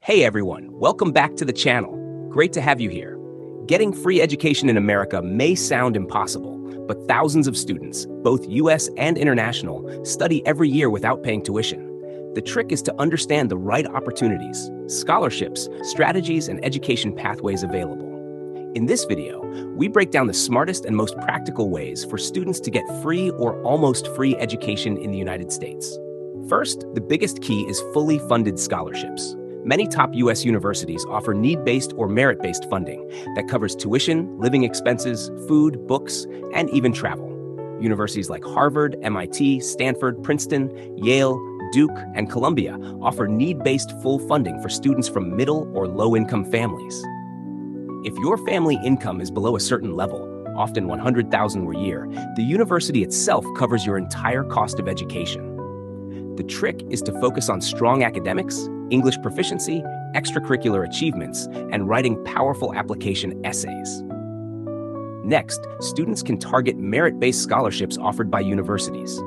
Hey everyone, welcome back to the channel. Great to have you here. Getting free education in America may sound impossible, but thousands of students, both US and international, study every year without paying tuition. The trick is to understand the right opportunities, scholarships, strategies, and education pathways available. In this video, we break down the smartest and most practical ways for students to get free or almost free education in the United States. First, the biggest key is fully funded scholarships. Many top U.S. universities offer need-based or merit-based funding that covers tuition, living expenses, food, books, and even travel. Universities like Harvard, MIT, Stanford, Princeton, Yale, Duke, and Columbia offer need-based full funding for students from middle or low-income families. If your family income is below a certain level, often $100,000 per year, the university itself covers your entire cost of education. The trick is to focus on strong academics, English proficiency, extracurricular achievements, and writing powerful application essays. Next, students can target merit-based scholarships offered by universities.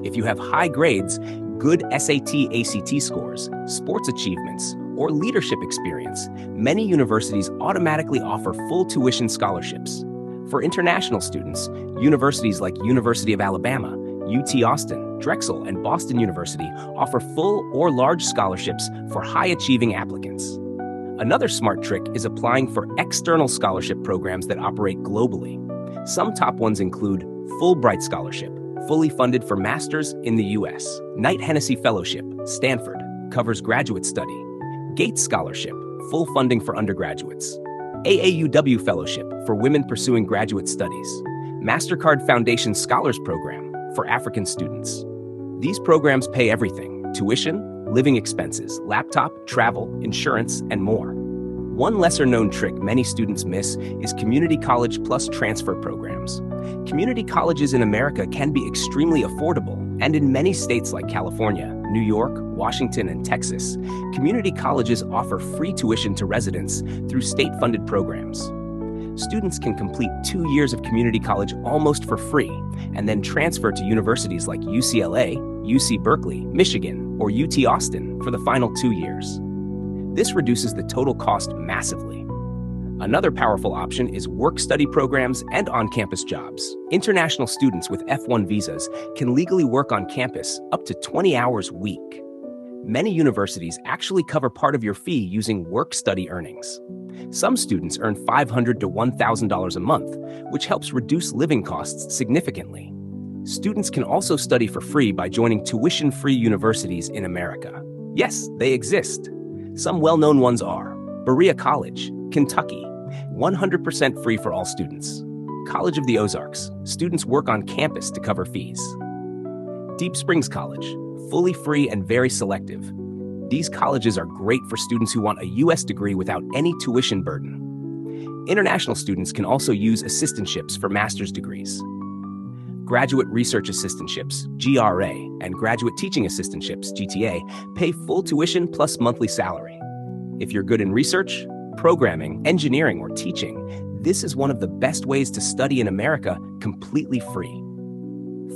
If you have high grades, good SAT/ACT scores, sports achievements, or leadership experience, many universities automatically offer full tuition scholarships. For international students, universities like University of Alabama, UT Austin, Drexel, and Boston University offer full or large scholarships for high-achieving applicants. Another smart trick is applying for external scholarship programs that operate globally. Some top ones include Fulbright Scholarship, fully funded for masters in the U.S. Knight-Hennessy Fellowship, Stanford, covers graduate study. Gates Scholarship, full funding for undergraduates. AAUW Fellowship for women pursuing graduate studies. MasterCard Foundation Scholars Program for African students. These programs pay everything: tuition, living expenses, laptop, travel, insurance, and more. One lesser-known trick many students miss is community college plus transfer programs. Community colleges in America can be extremely affordable, and in many states like California, New York, Washington, and Texas, community colleges offer free tuition to residents through state-funded programs. Students can complete 2 years of community college almost for free, and then transfer to universities like UCLA, UC Berkeley, Michigan, or UT Austin for the final 2 years. This reduces the total cost massively. Another powerful option is work-study programs and on-campus jobs. International students with F1 visas can legally work on campus up to 20 hours a week. Many universities actually cover part of your fee using work-study earnings. Some students earn $500 to $1,000 a month, which helps reduce living costs significantly. Students can also study for free by joining tuition-free universities in America. Yes, they exist. Some well-known ones are Berea College, Kentucky, 100% free for all students. College of the Ozarks, students work on campus to cover fees. Deep Springs College, fully free and very selective. These colleges are great for students who want a U.S. degree without any tuition burden. International students can also use assistantships for master's degrees. Graduate Research Assistantships, GRA, and Graduate Teaching Assistantships, GTA, pay full tuition plus monthly salary. If you're good in research, programming, engineering, or teaching, this is one of the best ways to study in America completely free.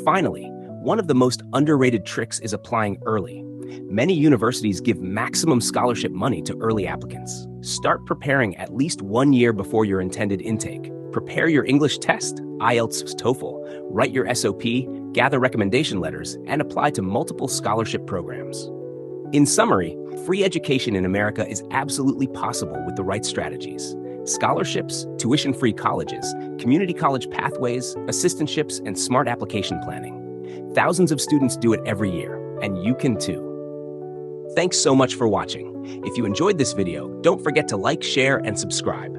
Finally, one of the most underrated tricks is applying early. Many universities give maximum scholarship money to early applicants. Start preparing at least 1 year before your intended intake. Prepare your English test, IELTS, TOEFL, write your SOP, gather recommendation letters, and apply to multiple scholarship programs. In summary, free education in America is absolutely possible with the right strategies. Scholarships, tuition-free colleges, community college pathways, assistantships, and smart application planning. Thousands of students do it every year, and you can too. Thanks so much for watching. If you enjoyed this video, don't forget to like, share, and subscribe.